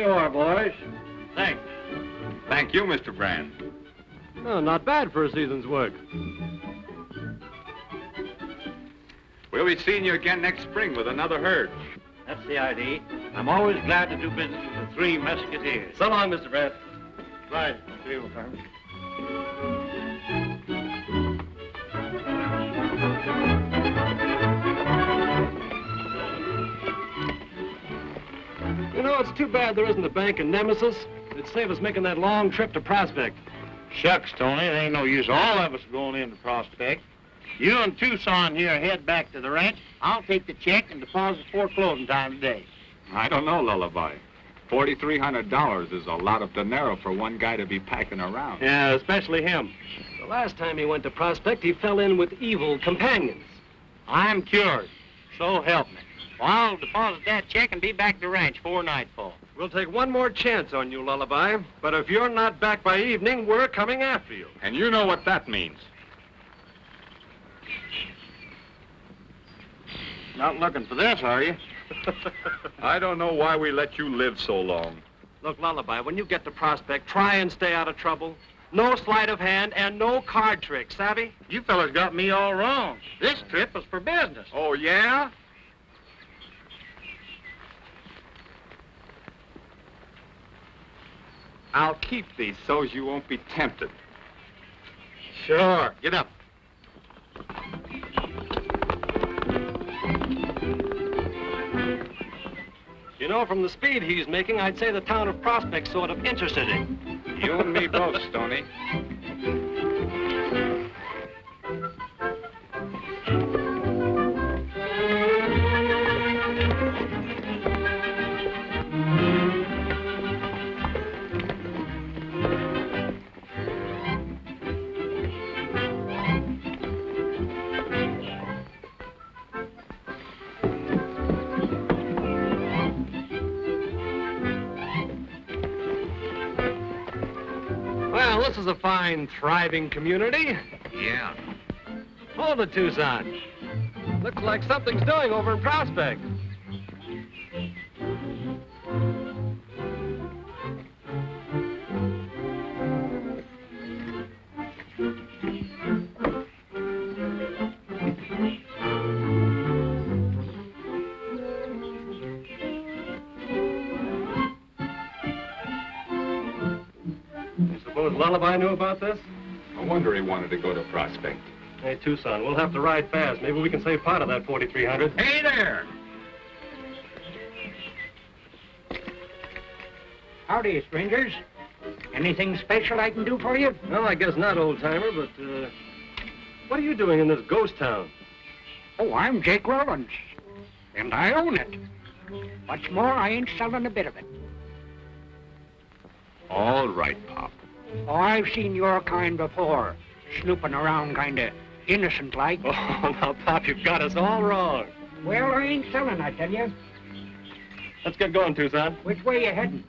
There you are, boys. Thanks. Thank you, Mr. Brand. Oh, not bad for a season's work. We'll be seeing you again next spring with another herd. That's the idea. I'm always glad to do business with the Three Musketeers. So long, Mr. Brand. Right. See you, Farmer. You know, it's too bad there isn't a bank in Nemesis. It'd save us making that long trip to Prospect. Shucks, Tony, there ain't no use all of us going into Prospect. You and Tucson here head back to the ranch. I'll take the check and deposit before closing time today. I don't know, Lullaby. $4,300 is a lot of dinero for one guy to be packing around. Yeah, especially him. The last time he went to Prospect, he fell in with evil companions. I'm cured. So help me. Well, I'll deposit that check and be back to the ranch before nightfall. We'll take one more chance on you, Lullaby. But if you're not back by evening, we're coming after you. And you know what that means. Not looking for this, are you? I don't know why we let you live so long. Look, Lullaby, when you get to Prospect, try and stay out of trouble. No sleight of hand and no card tricks, savvy? You fellas got me all wrong. This trip was for business. Oh, yeah? I'll keep these so's you won't be tempted. Sure. Get up. You know, from the speed he's making, I'd say the town of Prospect's sort of interested in. You and me both, Stoney. Well, this is a fine, thriving community. Yeah. Hold it, Tucson. Looks like something's doing over in Prospect. Suppose Lullaby knew about this? No wonder he wanted to go to Prospect. Hey, Tucson, we'll have to ride fast. Maybe we can save part of that $4,300. Hey there. Howdy, strangers. Anything special I can do for you? Well, I guess not, old-timer, but, what are you doing in this ghost town? Oh, I'm Jake Rollins, and I own it. What's more, I ain't selling a bit of it. All right, Pop. Oh, I've seen your kind before, snooping around kind of innocent-like. Oh, now, Pop, you've got us all wrong. Well, I ain't selling, I tell you. Let's get going, Tucson. Which way you heading?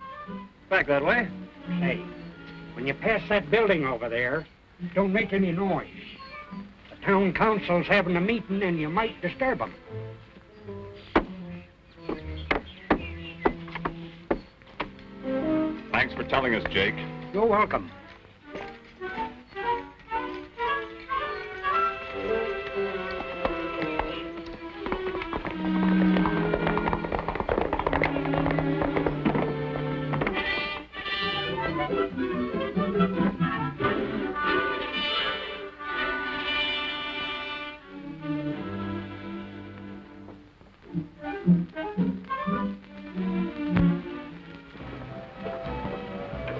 Back that way. Say, when you pass that building over there, don't make any noise. The town council's having a meeting, and you might disturb them. Thanks for telling us, Jake. You're welcome.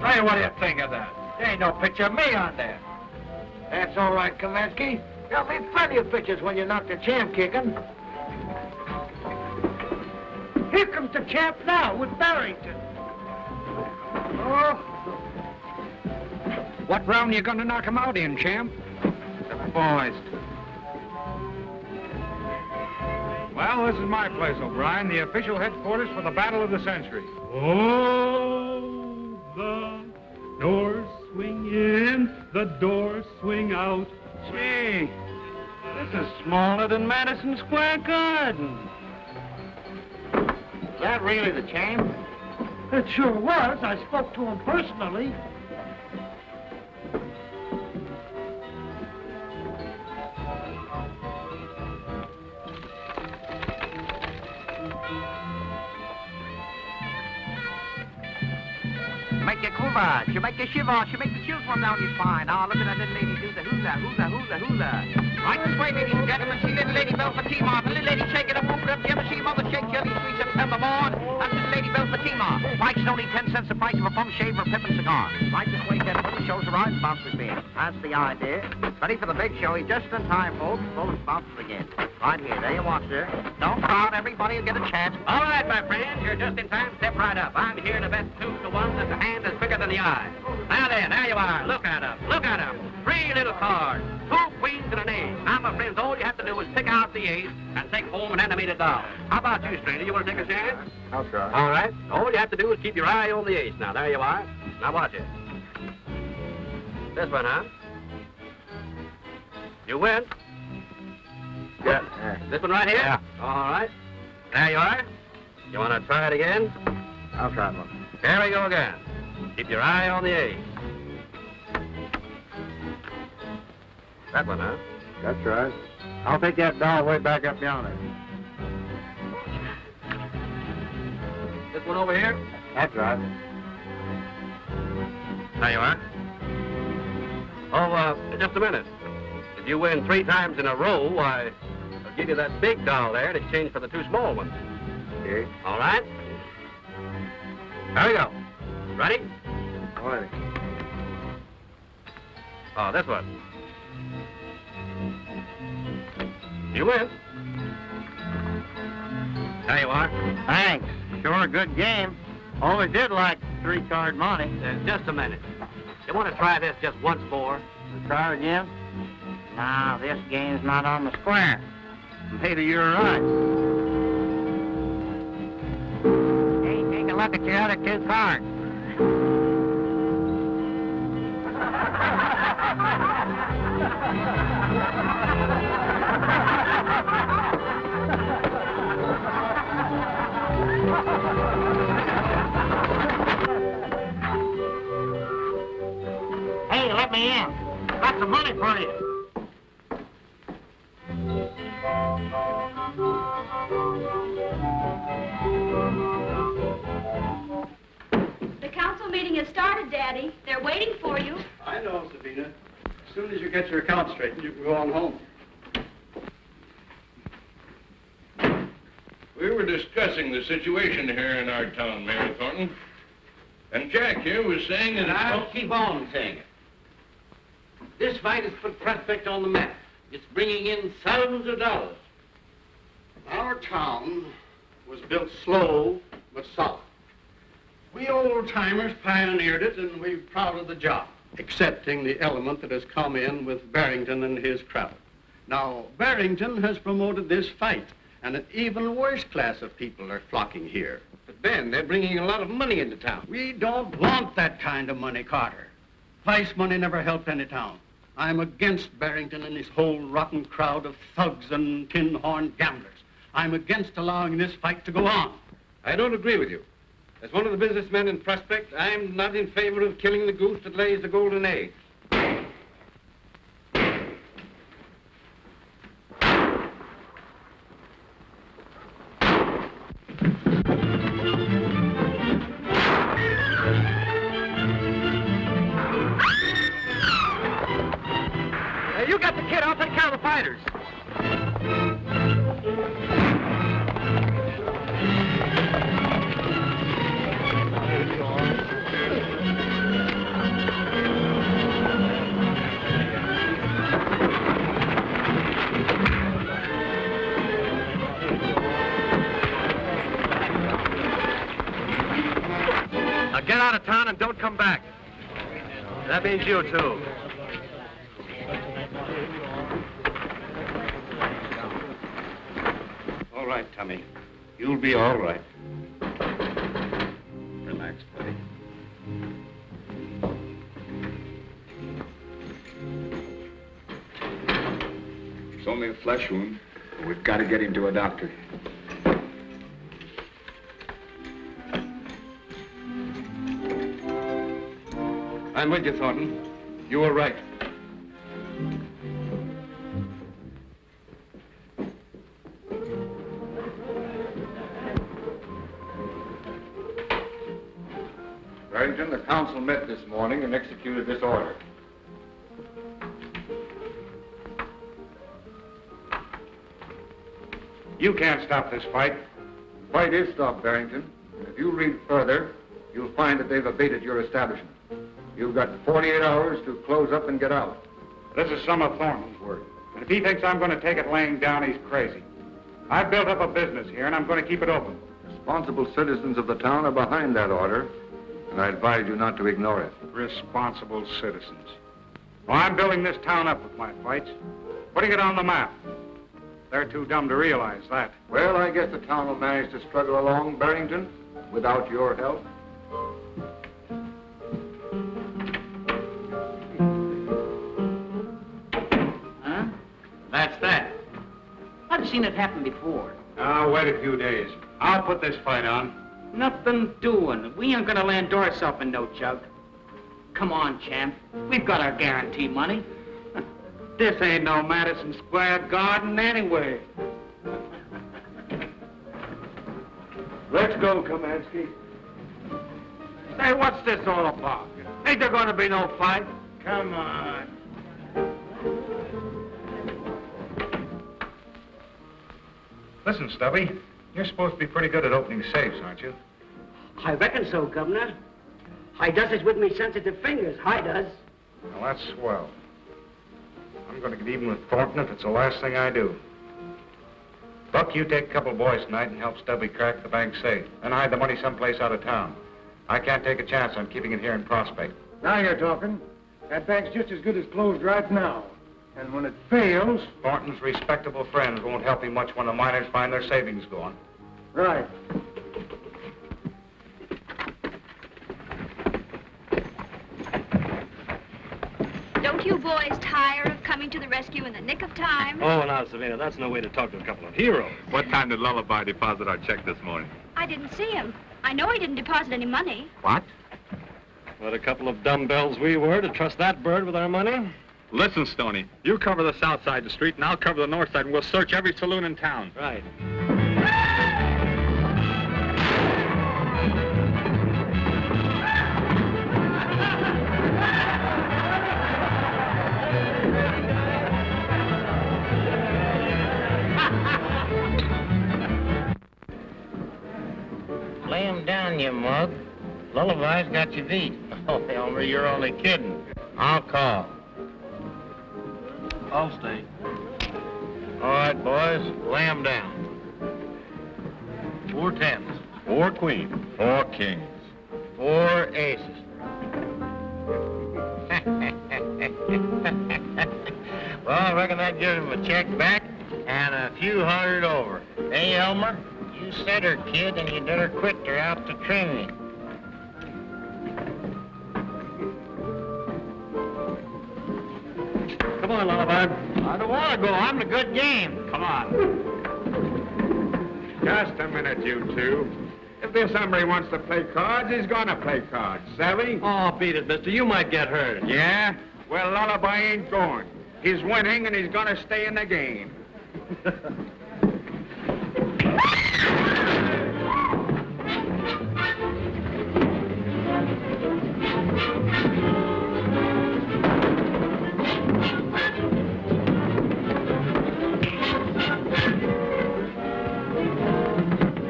Hey, what do you think of that? There ain't no picture of me on there. That's all right, Kaminsky. There'll be plenty of pictures when you knock the champ kicking. Here comes the champ now with Barrington. Oh. What round you gonna knock him out in, champ? The boys. Well, this is my place, O'Brien, the official headquarters for the Battle of the Century. Oh, the doors swing in, the doors swing out. Gee, this is smaller than Madison Square Garden. Is that really the champ? It sure was. I spoke to him personally. She make you quiver, she make you shiver, she make the chills run down your spine. Oh, look at that little lady do the hula, hula, hula, hula. Right this way, ladies and gentlemen, see little lady Belle Fatima. The little lady shaking her whoop up. You ever see mother shake jelly sweet September morn? That's little lady Belle Fatima. Mike's only 10 cents the price of a bum shave or a pip and cigar. Right this way, gentlemen, the shows arrive, sponsors begin. That's the idea. Ready for the big show, just in time, folks. Full sponsors begin. Right here, there you watch, sir. Don't crowd, everybody will get a chance. All right, my friend, you're just in time. Step right up. I'm here to bet 2 to 1 that the hand is quicker than the eye. Now then, there you are. Look at 'em. Look at 'em. 3 little cards. 2 queens and an ace. Now, my friends, all you have to do is pick out the ace and take home an animated doll. How about you, stranger? You want to take a chance? I'll try. All right. All you have to do is keep your eye on the ace. Now, there you are. Now, watch it. This one, huh? You win. Good. This one right here? Yeah. All right. There you are. You want to try it again? I'll try one. There we go again. Keep your eye on the ace. That one, huh? That's right. I'll take that doll way back up yonder. This one over here? That's right. There you are. Oh, just a minute. If you win 3 times in a row, why, I'll give you that big doll there in exchange for the 2 small ones. Okay. All right? There we go. Ready? All right. Oh, this one. You win. There you are. Thanks. Sure a good game. Always did like 3-card money. Just a minute. You want to try this just once more? Try again? No, this game's not on the square. Maybe you're right. Hey, take a look at your other 2 cards. Hey, let me in. Got some money for you. The council meeting has started, Daddy. They're waiting for you. I know, Sabina. As soon as you get your account straightened, you can go on home. We were discussing the situation here in our town, Mayor Thornton. And Jack here was saying that I'll keep on saying it. This fight has put Prospect on the map. It's bringing in thousands of dollars. Our town was built slow but solid. We old-timers pioneered it, and we're proud of the job, excepting the element that has come in with Barrington and his crowd. Now, Barrington has promoted this fight, and an even worse class of people are flocking here. But, Ben, they're bringing a lot of money into town. We don't want that kind of money, Carter. Vice money never helped any town. I'm against Barrington and his whole rotten crowd of thugs and tin-horn gamblers. I'm against allowing this fight to go on. I don't agree with you. As one of the businessmen in Prospect, I'm not in favor of killing the goose that lays the golden egg. You got the kid. I'll take care of the fighters. Now get out of town and don't come back. That means you, too. All right, Tommy. You'll be all right. Relax, buddy. It's only a flesh wound, but we've got to get him to a doctor. I'm with you, Thornton. You were right. Barrington, the council met this morning and executed this order. You can't stop this fight. The fight is stopped, Barrington. And if you read further, you'll find that they've abated your establishment. You've got 48 hours to close up and get out. This is some of Thornton's work. And if he thinks I'm going to take it laying down, he's crazy. I've built up a business here, and I'm going to keep it open. Responsible citizens of the town are behind that order, and I advise you not to ignore it. Responsible citizens. Well, I'm building this town up with my fights, putting it on the map. They're too dumb to realize that. Well, I guess the town will manage to struggle along, Barrington, without your help. Huh? That's that. I've seen it happen before. I'll wait a few days. I'll put this fight on. Nothing doing. We ain't gonna land Doris up in no jug. Come on, champ. We've got our guarantee money. This ain't no Madison Square Garden anyway. Let's go, Kamansky. Hey, what's this all about? Ain't there gonna be no fight? Come on. Listen, Stubby, you're supposed to be pretty good at opening safes, aren't you? I reckon so, Governor. I does it with me sensitive fingers. I does. Well, that's swell. I'm going to get even with Thornton if it's the last thing I do. Buck, you take a couple boys tonight and help Stubby crack the bank safe. Then hide the money someplace out of town. I can't take a chance on keeping it here in Prospect. Now you're talking. That bank's just as good as closed right now. And when it fails... Thornton's respectable friends won't help him much when the miners find their savings gone. Right. Don't you boys tire of coming to the rescue in the nick of time? Oh, now, Savannah, that's no way to talk to a couple of heroes. What time did Lullaby deposit our check this morning? I didn't see him. I know he didn't deposit any money. What? What a couple of dumbbells we were to trust that bird with our money. Listen, Stoney, you cover the south side of the street, and I'll cover the north side, and we'll search every saloon in town. Right. Lay him down, you mug. Lullaby's got you beat. Oh, Elmer, you're only kidding. I'll call. I'll stay. All right, boys, lay him down. 4 tens. 4 queens. 4 kings. 4 aces. Well, I reckon that gives him a check back and a few hundred over. Hey, Elmer, you said her, kid, and you better quit her out to trim me. Come on, Lullaby. I don't want to go. I'm the good game. Come on. Just a minute, you two. If this hombre wants to play cards, he's gonna play cards. Savvy? Oh, beat it, mister. You might get hurt. Yeah? Well, Lullaby ain't going. He's winning, and he's gonna stay in the game.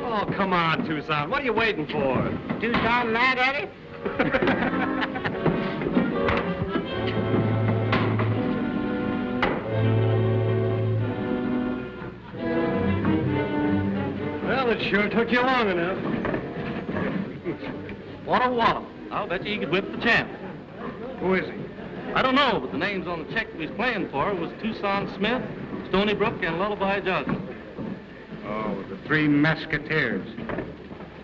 Oh, come on, Tucson. What are you waiting for? Tucson mad at it? Well, it sure took you long enough. What a wallop. I'll bet you he could whip the champ. Who is he? I don't know, but the names on the check he's playing for was Tucson Smith, Stony Brook, and Lullaby Johnson. Oh, the Three Mesquiteers.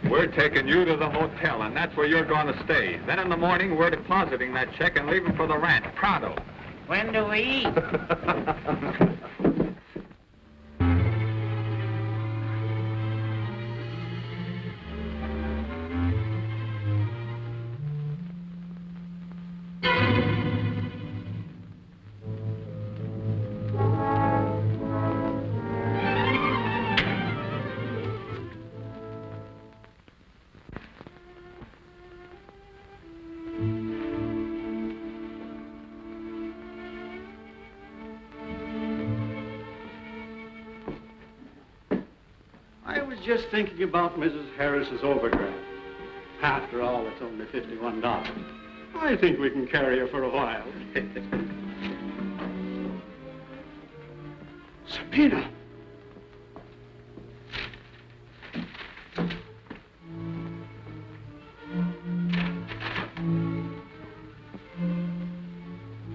We're taking you to the hotel, and that's where you're going to stay. Then in the morning, we're depositing that check and leaving for the ranch, pronto. When do we eat? just thinking about Mrs. Harris's overdraft. After all, it's only $51. I think we can carry her for a while. Sabina!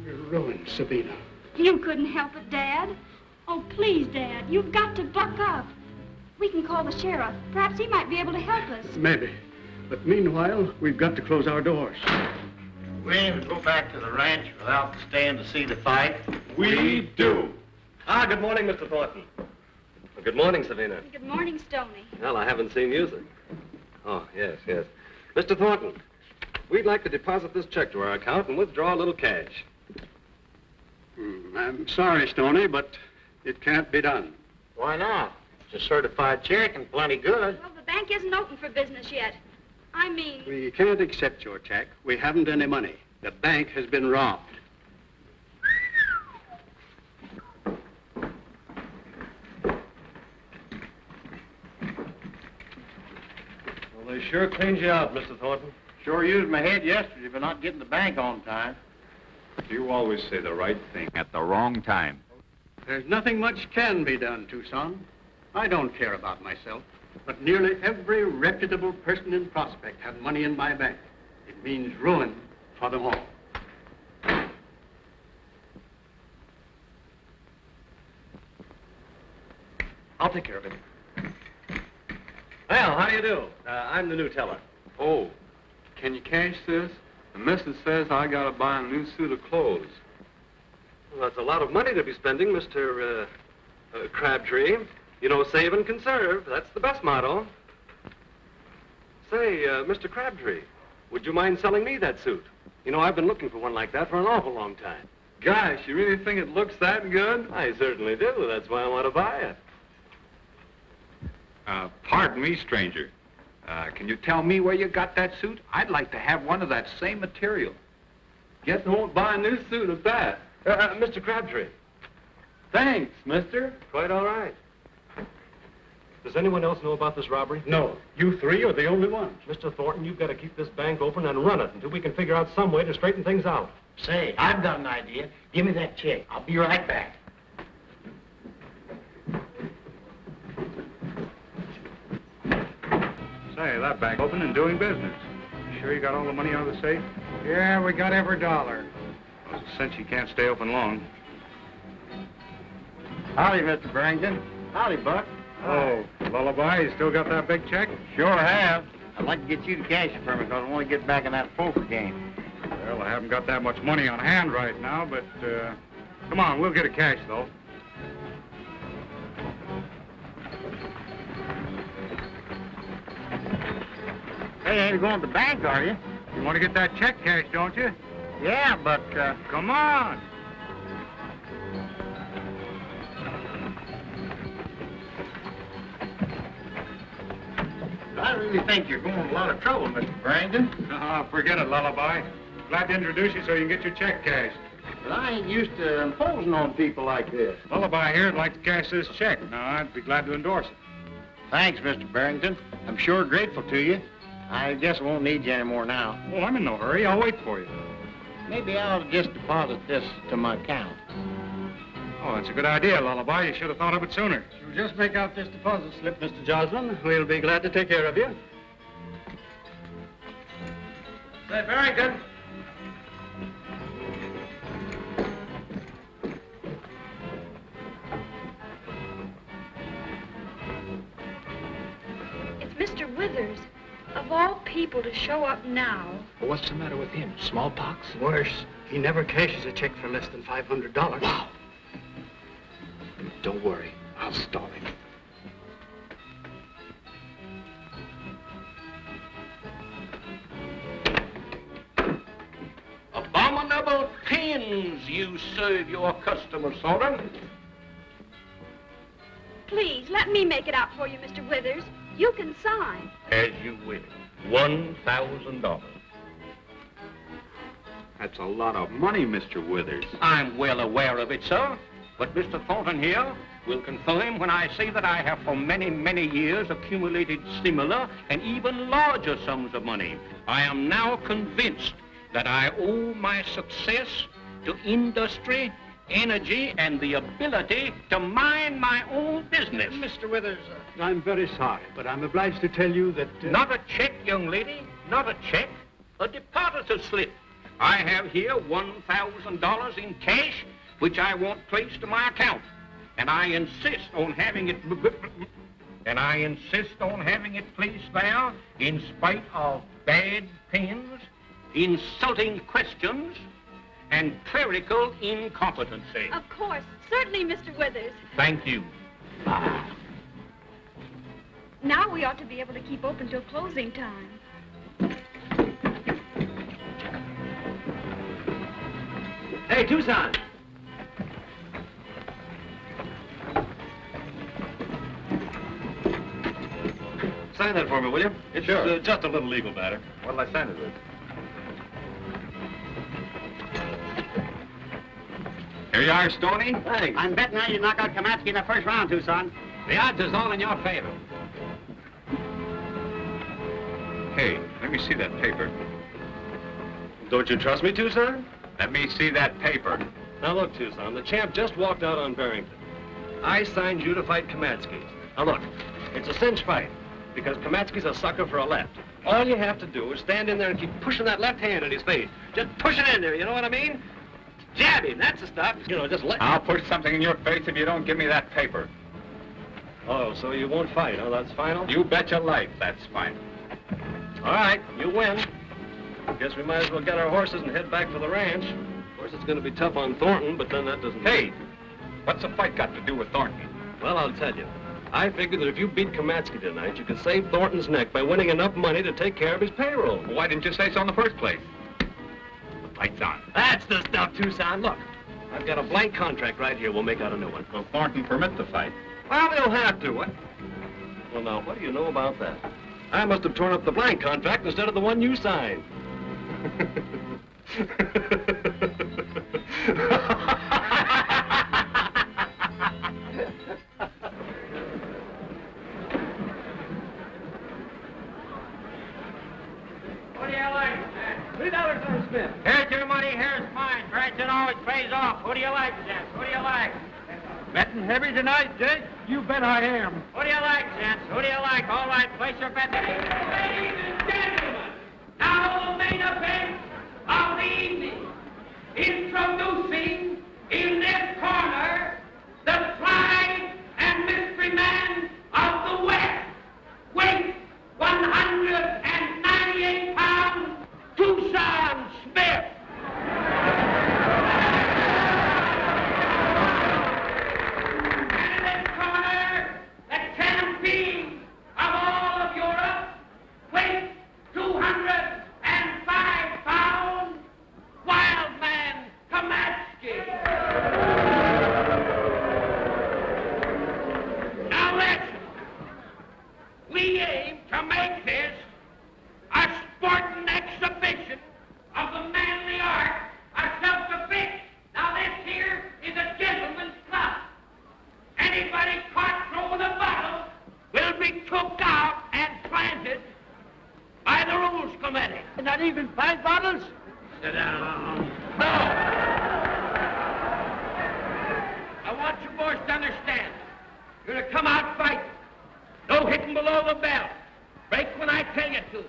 You're ruined, Sabina. You couldn't help it, Dad. Oh, please, Dad, you've got to buck up. We can call the sheriff. Perhaps he might be able to help us. Maybe. But meanwhile, we've got to close our doors. We aim to go back to the ranch without staying to see the fight. We do. Ah, good morning, Mr. Thornton. Good morning, Savina. Good morning, Stoney. Well, I haven't seen you since. Oh, yes, yes. Mr. Thornton, we'd like to deposit this check to our account and withdraw a little cash. I'm sorry, Stoney, but it can't be done. Why not? It's a certified check and plenty good. Well, the bank isn't open for business yet. I mean... We can't accept your check. We haven't any money. The bank has been robbed. Well, they sure cleaned you out, Mr. Thornton. Sure used my head yesterday for not getting the bank on time. You always say the right thing at the wrong time. There's nothing much can be done, Tucson. I don't care about myself, but nearly every reputable person in Prospect had money in my bank. It means ruin for them all. I'll take care of it. Well, how do you do? I'm the new teller. Oh, can you cash this? The missus says I gotta buy a new suit of clothes. Well, that's a lot of money to be spending, Mr. Crabtree. You know, save and conserve. That's the best motto. Say, Mr. Crabtree, would you mind selling me that suit? You know, I've been looking for one like that for an awful long time. Gosh, you really think it looks that good? I certainly do. That's why I want to buy it. Pardon me, stranger. Can you tell me where you got that suit? I'd like to have one of that same material. Guess I won't buy a new suit of that. Mr. Crabtree. Thanks, mister. Quite all right. Does anyone else know about this robbery? No. You three are the only ones. Mr. Thornton, you've got to keep this bank open and run it until we can figure out some way to straighten things out. Say, I've got an idea. Give me that check. I'll be right back. Say, that bank open and doing business. You sure you got all the money out of the safe? Yeah, we got every dollar. Well, it's a cinch you can't stay open long. Howdy, Mr. Barrington. Howdy, Buck. Oh, Lullaby, you still got that big check? Sure have. I'd like to get you to cash it for me because I want to get back in that poker game. Well, I haven't got that much money on hand right now, but, come on, we'll get it cash, though. Hey, ain't going to the bank, are you? You want to get that check cashed, don't you? Yeah, but, Come on. I really think you're going to a lot of trouble, Mr. Barrington. Forget it, Lullaby. Glad to introduce you so you can get your check cashed. But I ain't used to imposing on people like this. Lullaby here would like to cash this check. Now, I'd be glad to endorse it. Thanks, Mr. Barrington. I'm sure grateful to you. I guess I won't need you anymore now. Oh, I'm in no hurry. I'll wait for you. Maybe I'll just deposit this to my account. Oh, that's a good idea, Lullaby. You should have thought of it sooner. You'll just make out this deposit slip, Mr. Joslin. We'll be glad to take care of you. Say, Barrington. It's Mr. Withers. Of all people to show up now. Well, what's the matter with him? Smallpox? Worse, he never cashes a check for less than $500. Wow. Don't worry. I'll stall him. Abominable tins you serve your customers, Soren. Please, let me make it out for you, Mr. Withers. You can sign. As you will. $1,000. That's a lot of money, Mr. Withers. I'm well aware of it, sir. But Mr. Thornton here will confirm when I say that I have for many, many years accumulated similar and even larger sums of money. I am now convinced that I owe my success to industry, energy, and the ability to mind my own business. Mr. Withers, I'm very sorry, but I'm obliged to tell you that... Not a check, young lady, not a check, a depositor's slip. I have here $1,000 in cash, which I want placed to my account. And I insist on having it... placed there in spite of bad pens, insulting questions, and clerical incompetency. Of course. Certainly, Mr. Withers. Thank you. Now we ought to be able to keep open till closing time. Hey, Tucson. Sign that for me, will you? It's just a little legal matter. What'll I sign it with? Here you are, Stoney. Thanks. I'm betting now you knock out Kamatsky in the first round, Tucson. The odds is all in your favor. Hey, let me see that paper. Don't you trust me, Tucson? Let me see that paper. Now look, Tucson, the champ just walked out on Barrington. I signed you to fight Kamatsky. Now look, it's a cinch fight, because Kamatsky's a sucker for a left. All you have to do is stand in there and keep pushing that left hand in his face. Just push it in there, you know what I mean? Jab him, that's the stuff. You know, just let... I'll put something in your face if you don't give me that paper. Oh, so you won't fight, huh? That's final? You bet your life that's fine. All right, you win. Guess we might as well get our horses and head back to the ranch. Of course, it's going to be tough on Thornton, but then that doesn't... Hey, what's the fight got to do with Thornton? Well, I'll tell you. I figured that if you beat Kamatsky tonight, you could save Thornton's neck by winning enough money to take care of his payroll. Well, why didn't you say so in the first place? Lights on. That's the stuff, Tucson. Look, I've got a blank contract right here. We'll make out a new one. Will Thornton permit the fight? Well, we'll have to. What? Well, now, what do you know about that? I must have torn up the blank contract instead of the one you signed. What do you like, Jack? $3 for Smith. Here's your money, here's mine. Branson always pays off. What do you like, Jack? What do you like? Betting heavy tonight, Jake? You bet I am. What do you like, gents? Who do you like? All right, place your bet. Ladies and gentlemen, now the main event of the evening. Introducing in this corner the tried and mystery man of the West. Weight 198 pounds, Tucson Smith. We aim to make this a sporting exhibition of the manly art of self-defense. Now this here is a gentleman's club. Anybody caught throwing a bottle will be took out and planted by the rules committee. Not even 5 bottles? Sit down. No! I want you boys to understand. You're to come out fighting. No hitting below the belt. Break when I tell you to.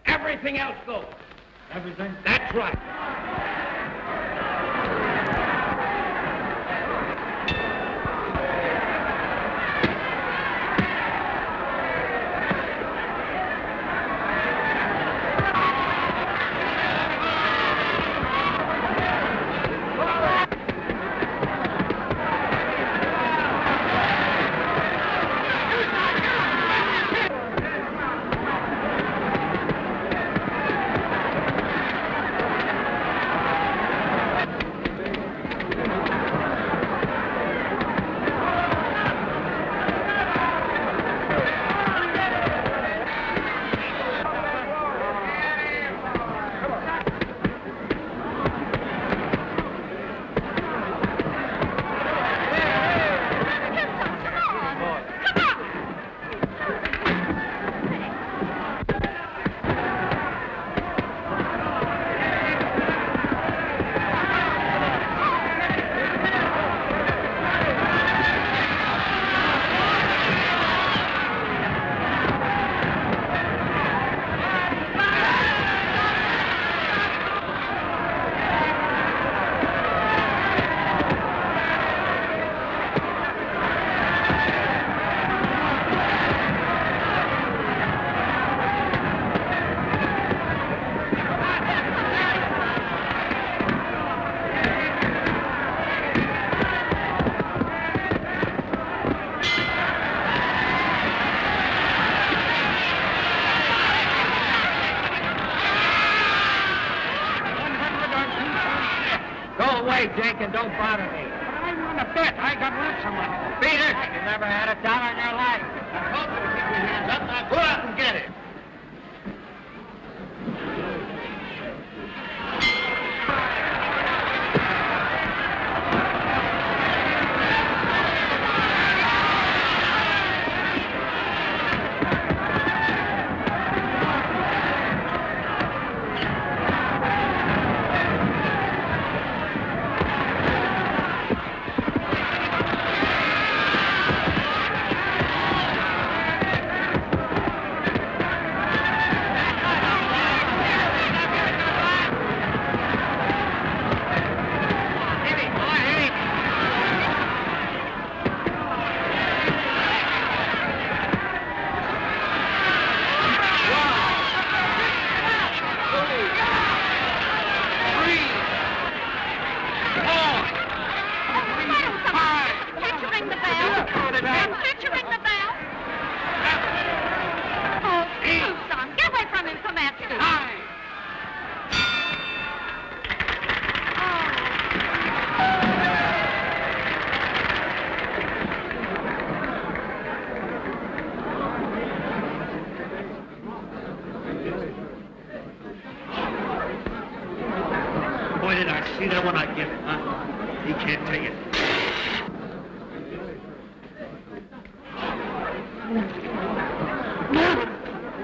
Everything else goes. Everything? That's right. away, Jake, and don't bother me. I want to bet. I got lots of money. Beat it. You never had $1 in your life. I told you to keep your hands up. Now go out and get it. Boy, did I see that when I get it, huh? He can't take it.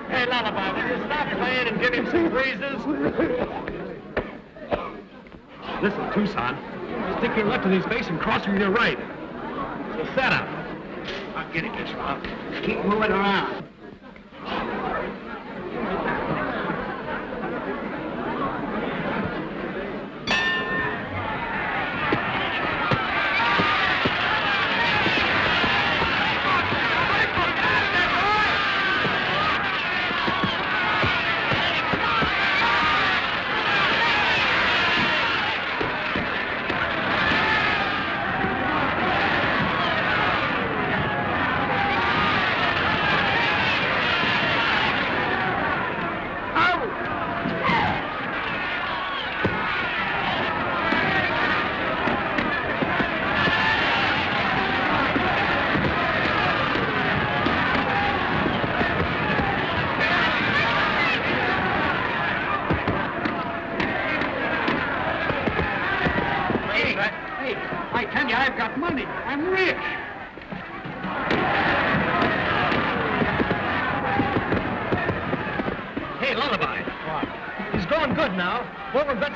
Hey, Lullaby, will you stop playing and give him some breezes? Listen, Tucson, stick your left in his face and cross him to your right. It's a setup. I'll get it this round. Keep moving around.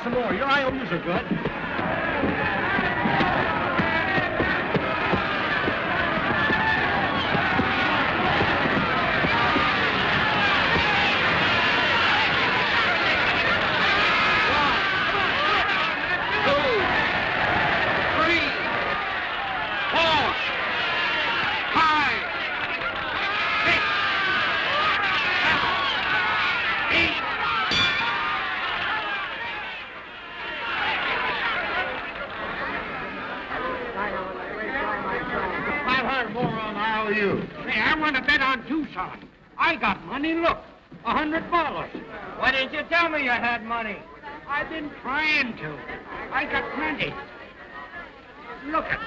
Some more. Your IOUs are good. I got money, look, $100. Why didn't you tell me you had money? I've been trying to. I got plenty. Look at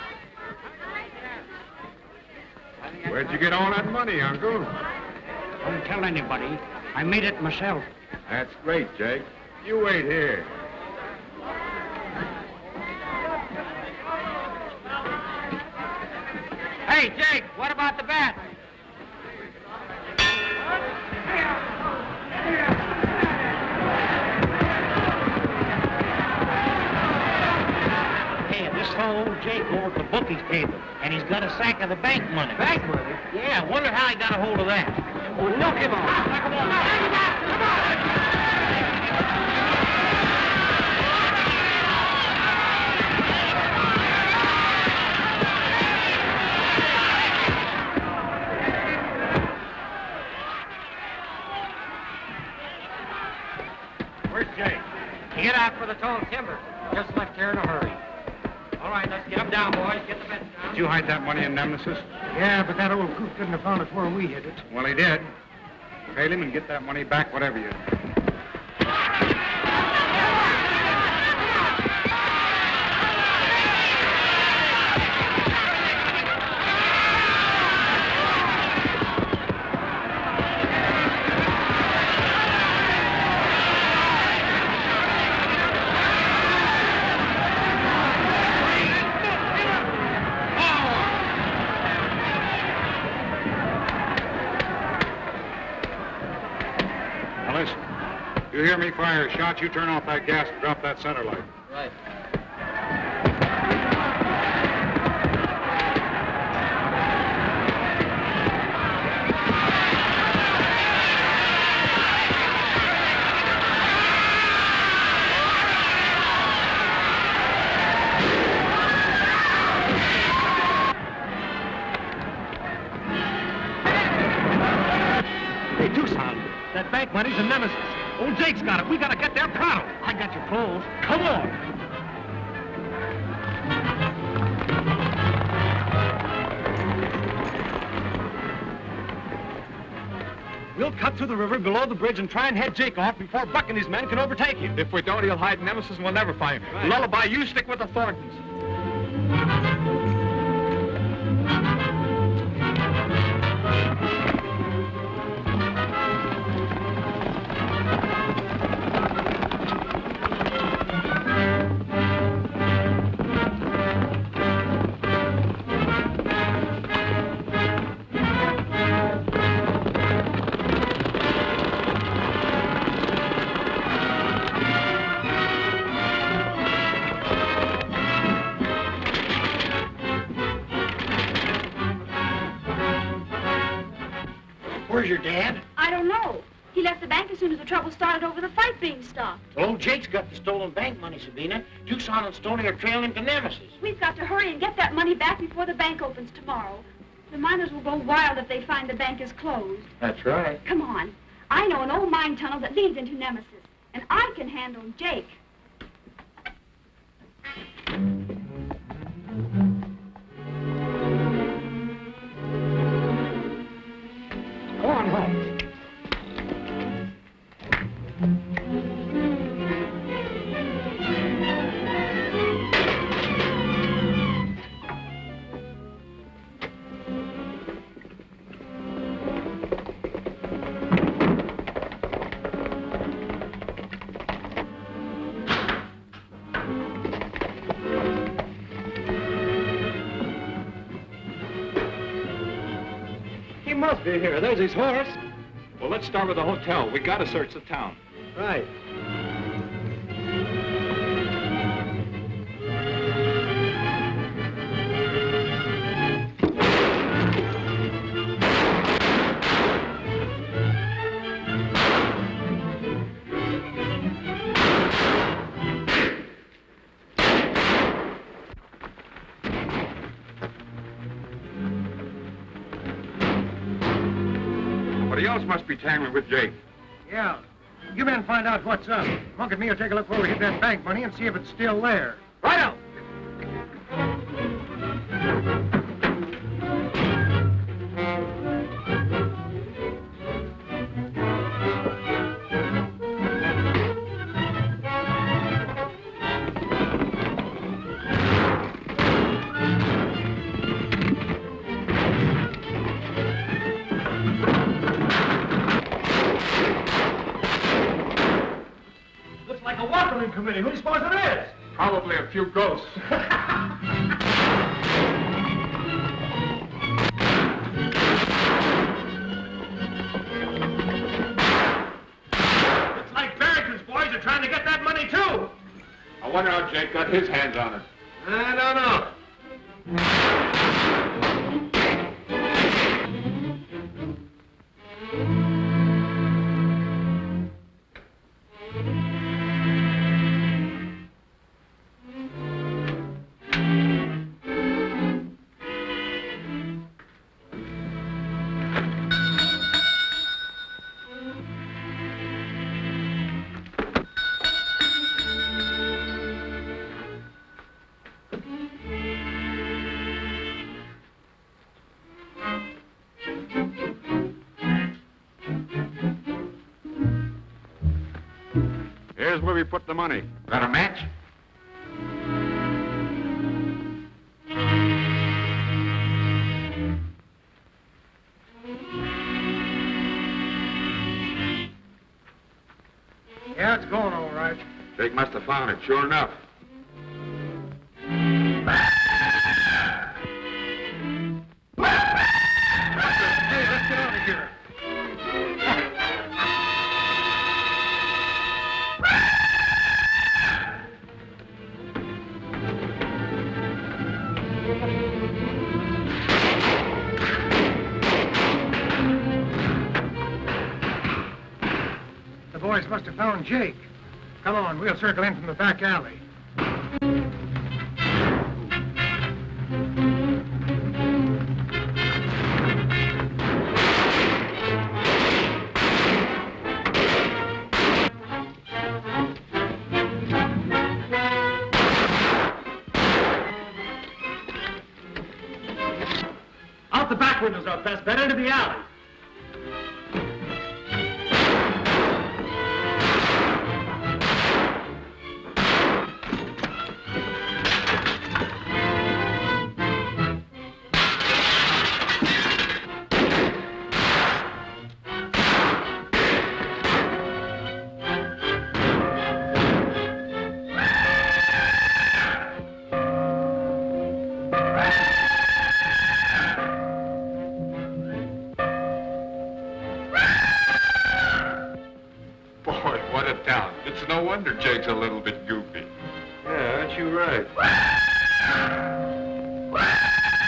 it. Where'd you get all that money, Uncle? Don't tell anybody. I made it myself. That's great, Jake. You wait here. Hey, Jake, what about the bat? Hey, this old Jake over at the bookies table, and he's got a sack of the bank money. Bank money? Yeah, wonder how he got a hold of that. Well, knock him off. Come on. Where's Jake? He get out for the tall timber. Just left here in a hurry. All right, let's get him down, boys. Get the bets down. Did you hide that money in Nemesis? Yeah, but that old coot couldn't have found it where we hid it. Well, he did. Fail him and get that money back, whatever you do. You hear me fire a shot, you turn off that gas and drop that center light. Right. Hey, Tucson, that bank money's a nemesis. Old Jake's got it. We gotta get there pronto. I got your clothes. Come on. We'll cut through the river below the bridge and try and head Jake off before Buck and his men can overtake him. If we don't, he'll hide in Nemesis and we'll never find him. Right. Lullaby, you stick with the Thorntons. Where's your dad? I don't know. He left the bank as soon as the trouble started over the fight being stopped. Well, old Jake's got the stolen bank money, Sabina. Tucson and Stoney are trailing him to Nemesis. We've got to hurry and get that money back before the bank opens tomorrow. The miners will go wild if they find the bank is closed. That's right. Come on. I know an old mine tunnel that leads into Nemesis, and I can handle Jake. Go on home. He must be here. There's his horse. Well, let's start with the hotel. We gotta search the town. Right. Somebody else must be tangling with Jake. Yeah. You men find out what's up. Monk and me will take a look where we hid that bank money and see if it's still there. Right out. Looks like a welcoming committee. Who do you suppose it is? Probably a few ghosts. Looks like Barrington's boys are trying to get that money, too. I wonder how Jake got his hands on it. I don't know. Here's where we put the money. Got a match? Yeah, it's going all right. Jake must have found it, sure enough. Hey, let's get out of here. found Jake. Come on, we'll circle in from the back alley. Out the back window's our best bet, into the alley. It's no wonder Jake's a little bit goofy. Yeah, aren't you right?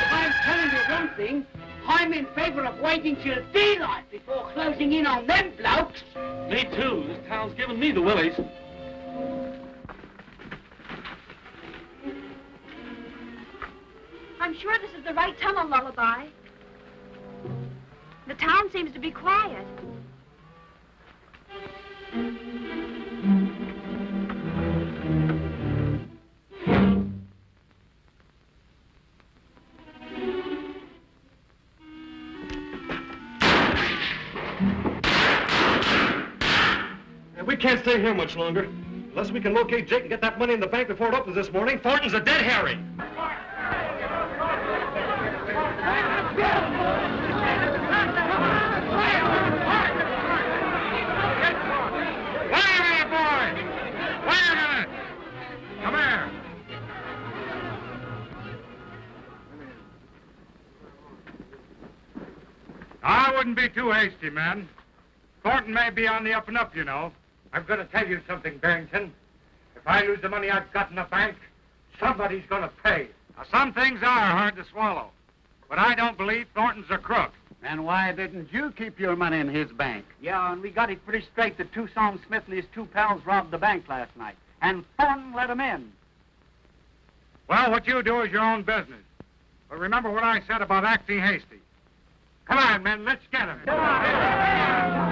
I'm telling you one thing. I'm in favor of waiting till daylight before closing in on them blokes. Me too. This town's giving me the willies. I'm sure this is the right tunnel, Lullaby. The town seems to be quiet. We can't stay here much longer. Unless we can locate Jake and get that money in the bank before it opens this morning, Thornton's a dead Harry. Wait a minute, boy! Wait a minute! Come here. I wouldn't be too hasty, man. Thornton may be on the up and up, you know. I'm going to tell you something, Barrington. If I lose the money I've got in the bank, somebody's going to pay. Now, some things are hard to swallow, but I don't believe Thornton's a crook. And why didn't you keep your money in his bank? Yeah, and we got it pretty straight that Tucson Smithley's two pals robbed the bank last night. And Thornton let 'em in. Well, what you do is your own business. But remember what I said about acting hasty. Come on, men, let's get him. Come on.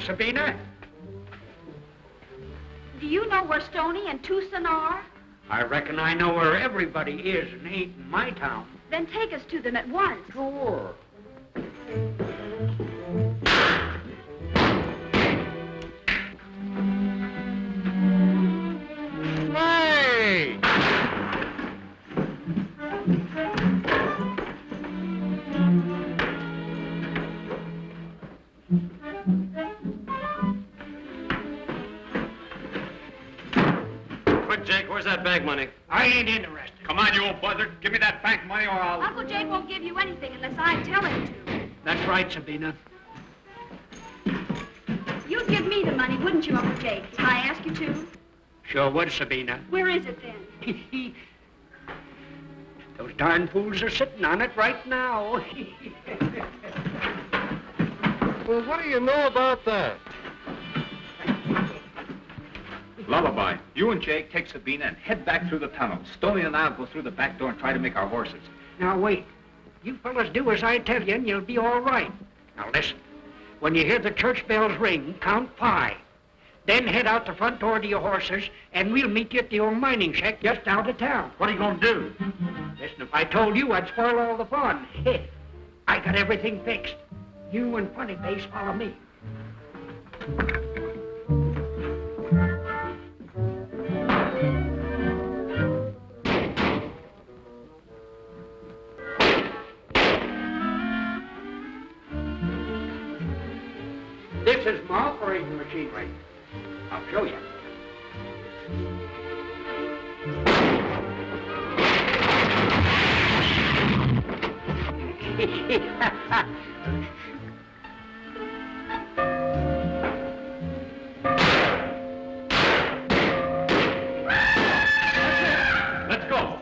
Sabina? Do you know where Stoney and Tucson are? I reckon I know where everybody is and ain't in my town. Then take us to them at once. Sure. Hey! Jake, where's that bank money? I ain't interested. Come on, you old buzzard. Give me that bank money or I'll... Uncle Jake won't give you anything unless I tell him to. That's right, Sabina. You'd give me the money, wouldn't you, Uncle Jake, if I asked you to? Sure would, Sabina. Where is it, then? Those darn fools are sitting on it right now. Well, what do you know about that? Lullaby, you and Jake take Sabina and head back through the tunnel. Stoney and I'll go through the back door and try to make our horses. Now, wait. You fellas do as I tell you, and you'll be all right. Now, listen. When you hear the church bells ring, count 5. Then head out the front door to your horses, and we'll meet you at the old mining shack just out of town. What are you going to do? Listen, if I told you, I'd spoil all the fun. I got everything fixed. You and Funny Face follow me. This is my operating machinery. I'll show you. Let's go.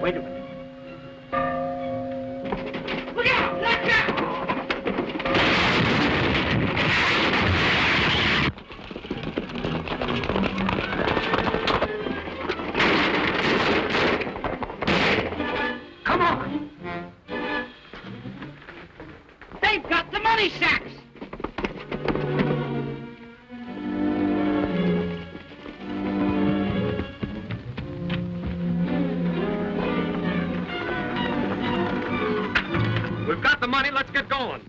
Wait a minute. Look out! Look out! Come on. They've got the money sacks! We've got the money. Let's get going.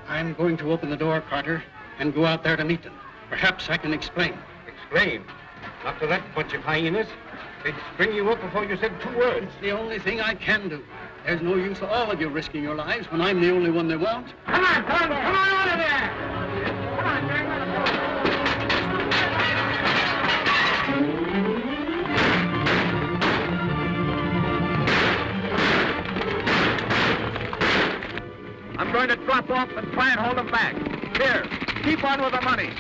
I'm going to open the door, Carter, and go out there to meet them. Perhaps I can explain. Explain. Not to that bunch of hyenas. They'd string you up before you said 2 words. It's the only thing I can do. There's no use of all of you risking your lives when I'm the only one they want. Come on, come on out of there! Come on, Jack. I'm going to drop off and try and hold them back. Here, keep on with the money.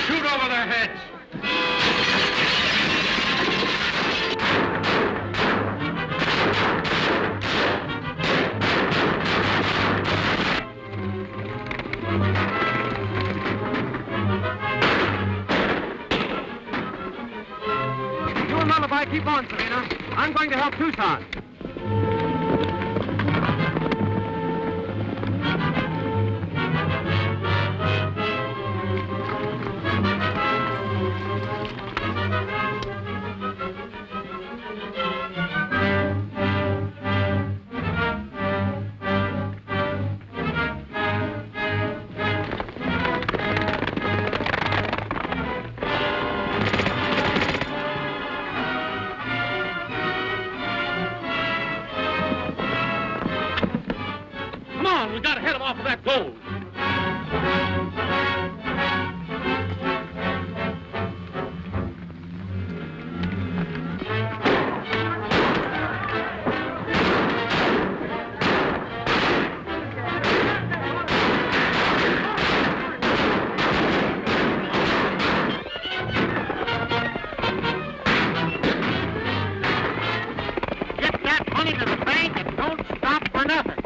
Shoot over their heads. You and Lullaby keep on, Selena. I'm going to help Tucson. Come on, we gotta head them off of that gold. Get that money to the bank and don't stop for nothing.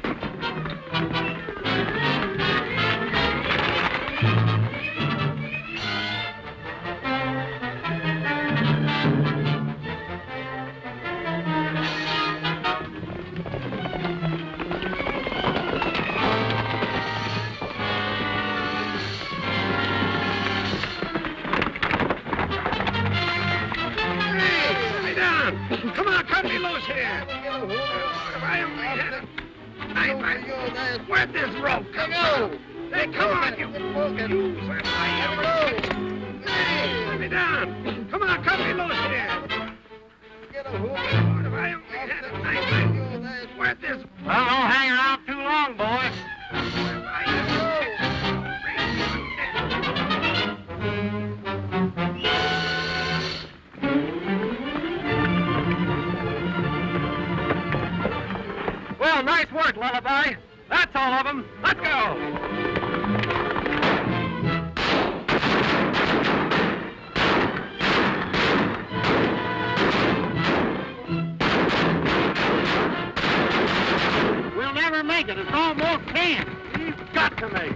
Lay down. Come on, cut me loose here. Where'd this rope come from? Hey, come on, you. Let me down. Come on, cut me loose here. Where'd this... Well, don't hang around too long, boys. Lullaby. That's all of them. Let's go. We'll never make it. It's almost 10. We've got to make it.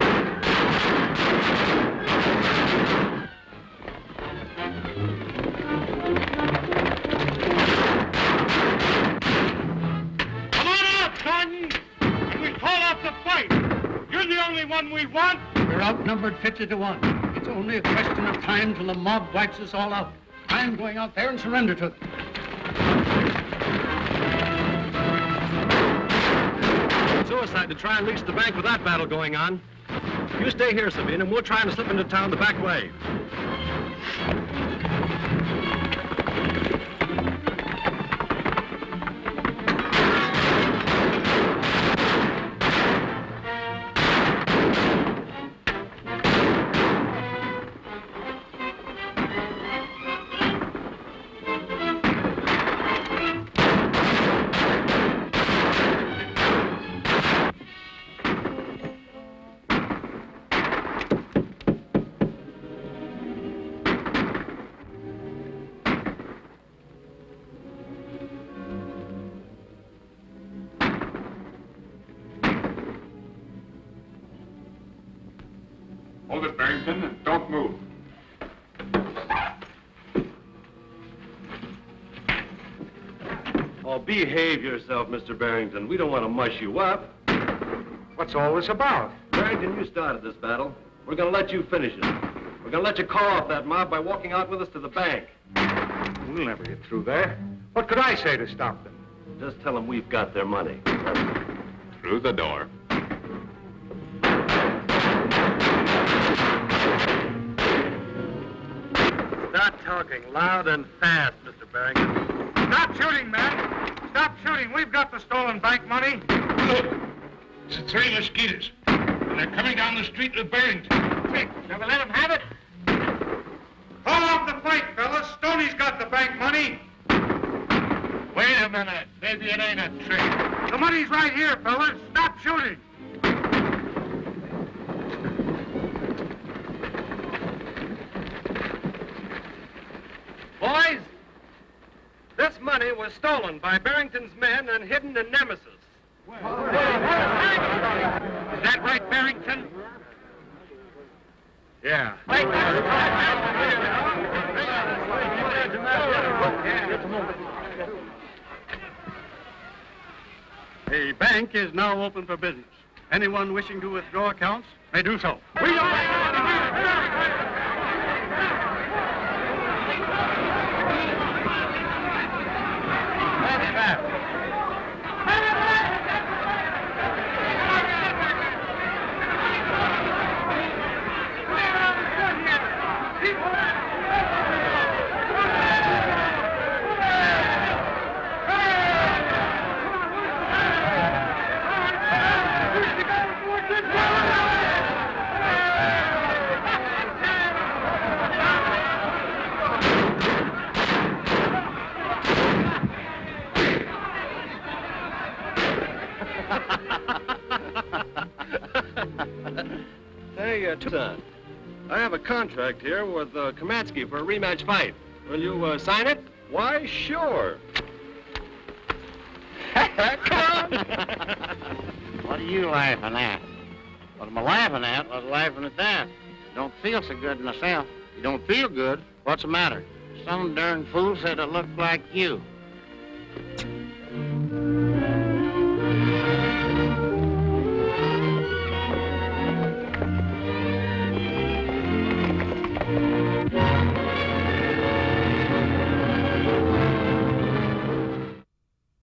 Come on out, Thornton, and we call off the fight. You're the only one we want. We're outnumbered 50 to 1. It's only a question of time till the mob wipes us all out. I'm going out there and surrender to them. Suicide to try and reach the bank with that battle going on. You stay here, Sabine, and we'll try and slip into town the back way. Hold it, Barrington, and don't move. Oh, behave yourself, Mr. Barrington. We don't want to mush you up. What's all this about? Barrington, you started this battle. We're going to let you finish it. We're going to let you call off that mob by walking out with us to the bank. We'll never get through there. What could I say to stop them? Just tell them we've got their money. Through the door. Start talking loud and fast, Mr. Barrington. Stop shooting, man. Stop shooting. We've got the stolen bank money. Look, it's the Three Mesquiteers. And they're coming down the street with Barrington. Quick, shall we let them have it? Call off the fight, fellas. Stoney's got the bank money. Wait a minute. Maybe it ain't a trick. The money's right here, fellas. Stop shooting. Boys, this money was stolen by Barrington's men and hidden in Nemesis. Is that right, Barrington? Yeah. The bank is now open for business. Anyone wishing to withdraw accounts may do so. Hey, Tucson, I have a contract here with Kamatsky for a rematch fight. Will you sign it? Why, sure. Come on. What are you laughing at? What am I laughing at? I was laughing at that. Don't feel so good myself. You don't feel good? What's the matter? Some darn fool said I looked like you.